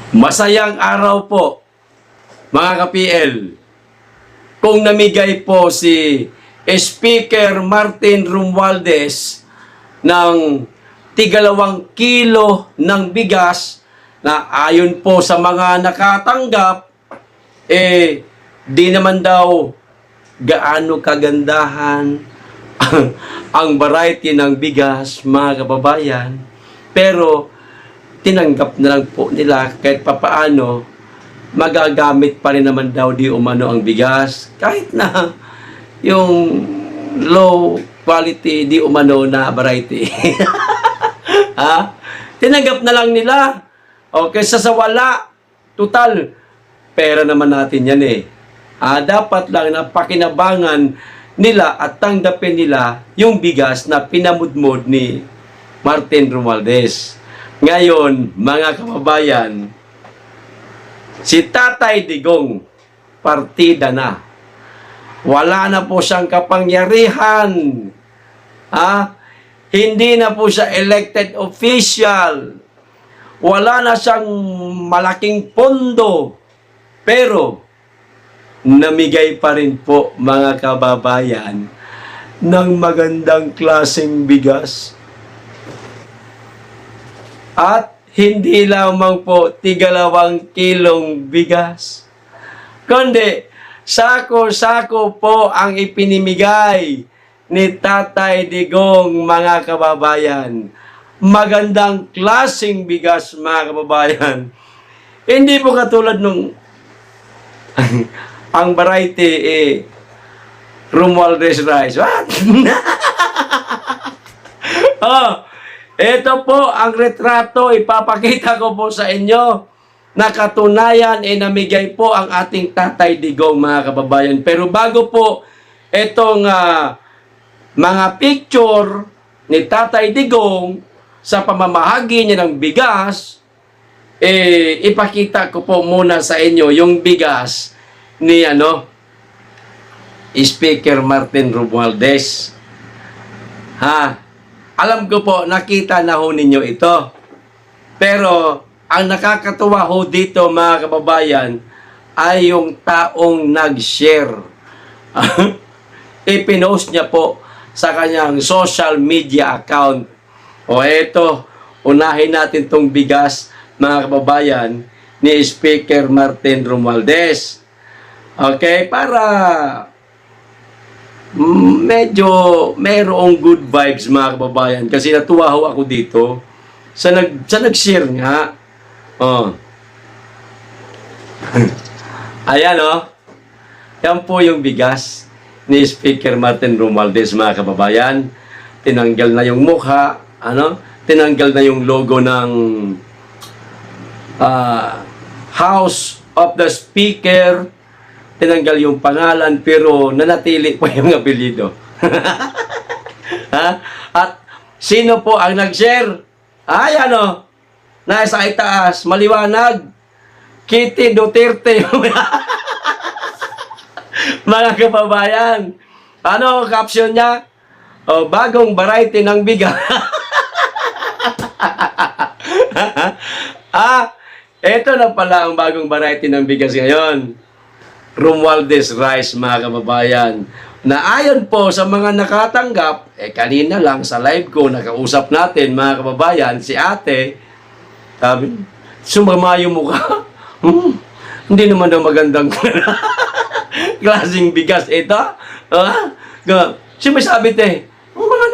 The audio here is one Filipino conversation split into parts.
Masayang araw po, mga ka-PL. Kung namigay po si Speaker Martin Romualdez ng tig-2 kilo ng bigas na ayon po sa mga nakatanggap, di naman daw gaano kagandahan ang variety ng bigas, mga kababayan. Pero tinanggap na lang po nila kahit papaano magagamit pa rin naman daw di umano ang bigas kahit na yung low quality di umano na variety. Ha? Tinanggap na lang nila. Okay, sa wala, total pera naman natin yan dapat lang na pakinabangan nila at tanggapin nila yung bigas na pinamudmod ni Martin Romualdez. Ngayon, mga kababayan, si Tatay Digong, partida na. Wala na po siyang kapangyarihan. Hindi na po siya elected official. Wala na siyang malaking pondo. Pero, namigay pa rin po, mga kababayan, ng magandang klaseng bigas. At hindi lamang po tig-2 kilong bigas, kundi sako-sako po ang ipinimigay ni Tatay Digong, mga kababayan. Magandang klaseng bigas, mga kababayan. Hindi po katulad nung ang variety Romualdez rice. What? Ito po ang retrato, ipapakita ko po sa inyo na katunayan namigay po ang ating Tatay Digong, mga kababayan. Pero bago po itong mga picture ni Tatay Digong sa pamamahagi niya ng bigas, ipakita ko po muna sa inyo yung bigas ni Speaker Martin Romualdez. Alam ko po, nakita na ho ninyo ito. Pero, ang nakakatuwa ho dito, mga kababayan, ay yung taong nag-share. Ipinost niya po sa kanyang social media account. Eto, unahin natin tong bigas, mga kababayan, ni Speaker Martin Romualdez. Okay, para medyo mayroong good vibes, mga kababayan, kasi natuwa ho ako dito sa nag-share nga. Ayan yan po yung bigas ni Speaker Martin Romualdez, mga kababayan. Tinanggal na yung mukha, tinanggal na yung logo ng House of the Speaker, tinanggal yung pangalan, pero nanatili po yung apelyido. At sino po ang nag-share? Nasa itaas, maliwanag, Kitty Duterte. Mga kababayan, caption niya? Bagong variety ng bigas. Ito na pala ang bagong variety ng bigas ngayon. Romualdez rice, mga kababayan, na ayon po sa mga nakatanggap, kanina lang sa live ko, nakausap natin, mga kababayan, si ate, sabi, sumama yung mukha. Hindi naman daw magandang klaseng bigas ito. Siyempre sabi, mga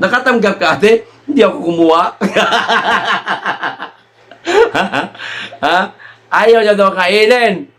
nakatanggap ka, ate, hindi ako kumuha. Ayaw niya daw kainin.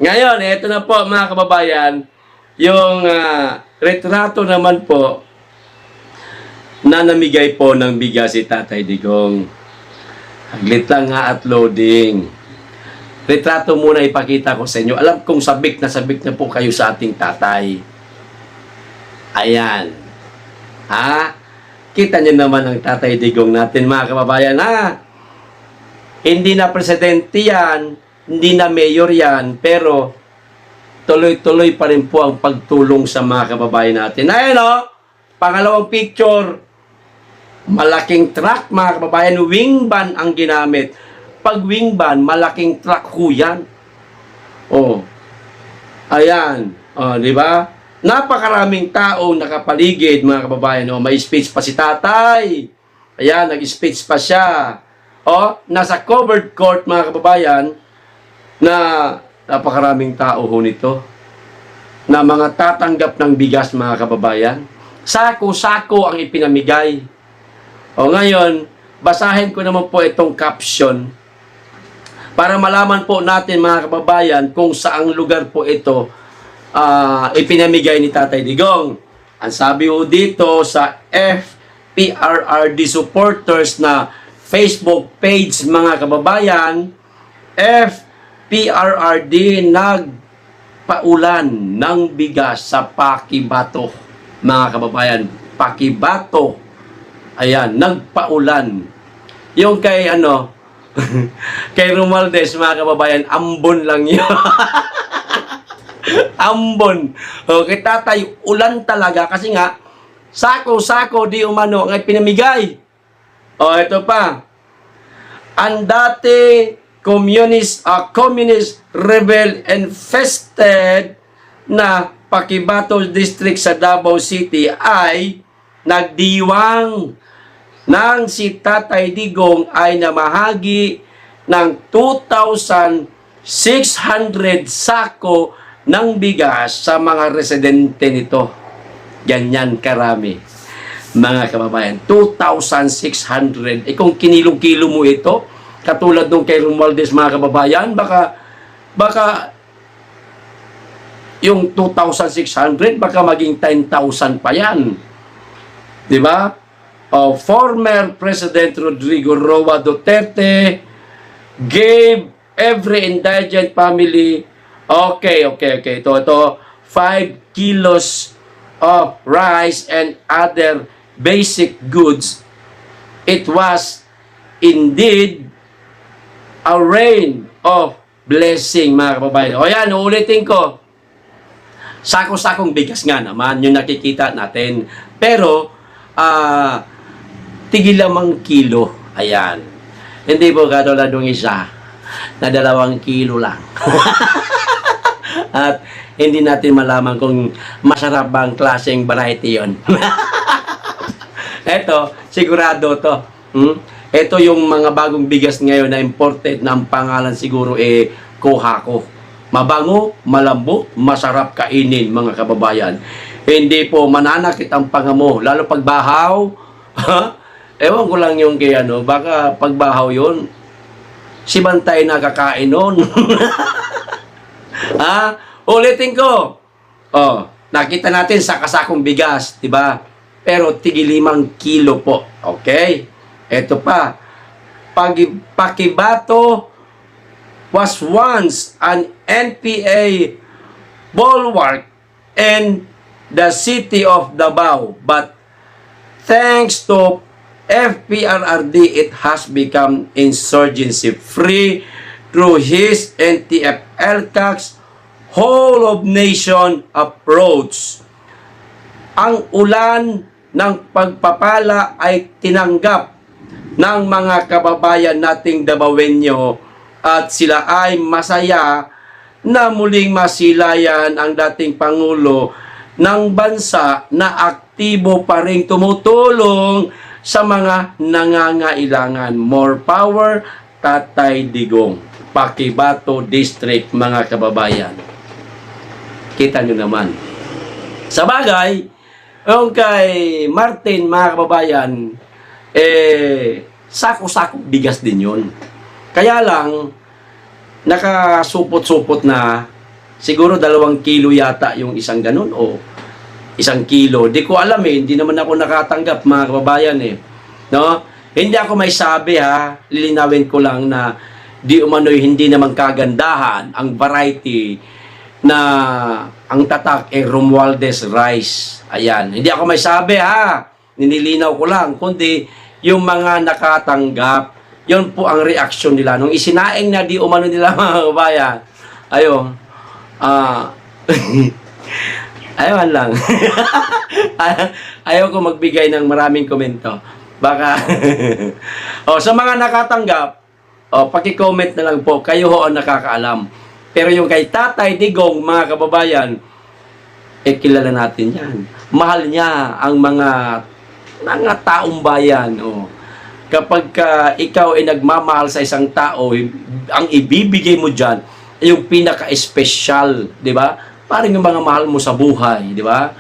Ngayon, ito na po, mga kababayan, yung retrato naman po na namigay po ng bigas si Tatay Digong. Haglit lang nga at loading. Retrato muna ipakita ko sa inyo. Alam kong sabik na po kayo sa ating tatay. Ayan. Kita niyo naman ang Tatay Digong natin, mga kababayan. Hindi na presidente yan, hindi na mayor yan, pero tuloy-tuloy pa rin po ang pagtulong sa mga kababayan natin. Ayan pangalawang picture, malaking truck, mga kababayan, wing van ang ginamit. Pag wing van, malaking truck ho yan. Oh. Ayan. Oh, di ba? Napakaraming tao nakapaligid, mga kababayan. Oh, may speech pa si tatay. Ayan, nag-speech pa siya. Oh, nasa covered court, mga kababayan, na napakaraming tao ho nito. Na mga tatanggap ng bigas, mga kababayan. Sako-sako ang ipinamigay. O ngayon, basahin ko naman po itong caption para malaman po natin, mga kababayan, kung saang lugar po ito ipinamigay ni Tatay Digong. Ang sabi po dito sa FPRRD supporters na Facebook page, mga kababayan, FPRRD nagpaulan ng bigas sa Pakibato, mga kababayan. Pakibato. Ayan, nagpaulan. Yung kay kay Romualdez, mga kababayan, ambon lang yun. Ambon. Okay, tatay, ulan talaga kasi nga, sako-sako di umano ang pinamigay. O, ito pa. Ang dati communist rebel infested na Pakibato District sa Davao City ay nagdiwang nang si Tatay Digong ay namahagi ng 2,600 sako ng bigas sa mga residente nito. Ganyan karami, mga kababayan. 2,600. Kung kinilong-kilo mo ito, katulad nung kay Romualdez, mga kababayan, baka yung 2,600, baka maging 10,000 pa yan. Diba? Former President Rodrigo Roa Duterte gave every indigent family, ito, 5 kilos of rice and other basic goods. It was indeed a rain of blessing, mga kababayan. O yan, uulitin ko. Sako-sakong bigas nga naman, yung nakikita natin. Pero, tigil lamang kilo. Ayan. Hindi po katulad ng isa na 2 kilo lang. At hindi natin malaman kung masarap bang klaseng variety yon. Eto, sigurado to. Ito yung mga bagong bigas ngayon na imported na ang pangalan siguro Kohako. Mabango, malambot, masarap kainin, mga kababayan. Hindi po mananakit ang pangamo, lalo pag bahaw. Ewan ko lang yung kay baka pag bahaw yun, si Bantay nakakain nun. Ulitin ko. Nakita natin sa kasakong bigas, di ba? Pero tig 5 kilo po. Okay? Ito pa. Pakibato was once an NPA bulwark in the city of Davao, but thanks to FPRRD, it has become insurgency-free through his NTF-ELCAC's whole of nation approach. Ang ulan ng pagpapala ay tinanggap ng mga kababayan nating Davaoenyo at sila ay masaya na muling masilayan ang dating Pangulo ng bansa na aktibo pa rin tumutulong sa mga nangangailangan. More power, Tatay Digong. Pakibato District, mga kababayan. Kita nyo naman. Sa bagay, yung kay Martin, mga kababayan, sako-sako bigas din yun. Kaya lang, nakasupot-supot na, siguro 2 kilo yata yung isang ganun, o 1 kilo. Di ko alam hindi naman ako nakatanggap, mga kababayan No? Hindi ako may sabi lilinawin ko lang na di umano'y hindi naman kagandahan ang variety na ang tatak Romualdez rice. Ayan. Hindi ako may sabi Ninilinaw ko lang. Kundi yung mga nakatanggap, yun po ang reaksyon nila. Nung isinaing na di umano nila, mga kababayan, ayun, ayawan lang. Ayaw ko magbigay ng maraming komento. Baka, sa mga nakatanggap, O, paki-comment na lang po. Kayo ho ang nakakaalam. Pero yung kay Tatay Digong, mga kababayan, kilala natin yan. Mahal niya ang mga taong bayan. O, kapag ikaw ay nagmamahal sa isang tao, ang ibibigay mo dyan ay yung pinaka-espesyal, di ba? Parang yung mga mahal mo sa buhay, di ba?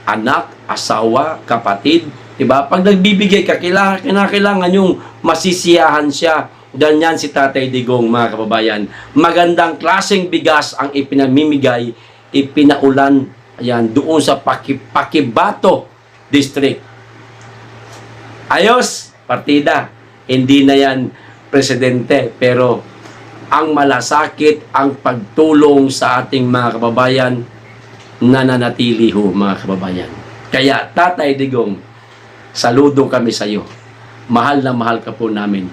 Anak, asawa, kapatid, di ba? Pag nagbibigay ka, kailangan yung masisiyahan siya. Ganyan si Tatay Digong, mga kababayan. Magandang klaseng bigas ang ipinamimigay, ipinaulan, ayan, doon sa Pakibato District. Ayos, partida. Hindi na yan presidente, pero ang malasakit, ang pagtulong sa ating mga kababayan, nananatili ho, mga kababayan. Kaya, Tatay Digong, saludo kami sa iyo. Mahal na mahal ka po namin.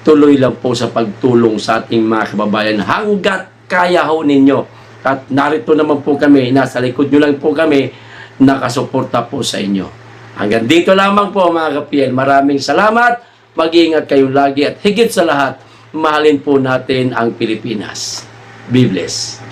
Tuloy lang po sa pagtulong sa ating mga kababayan hanggat kaya ho ninyo. At narito naman po kami, nasa likod nyo lang po kami, nakasuporta po sa inyo. Hanggang dito lamang po, mga kapiel. Maraming salamat. Mag-iingat kayo lagi at higit sa lahat, mahalin po natin ang Pilipinas. Be blessed.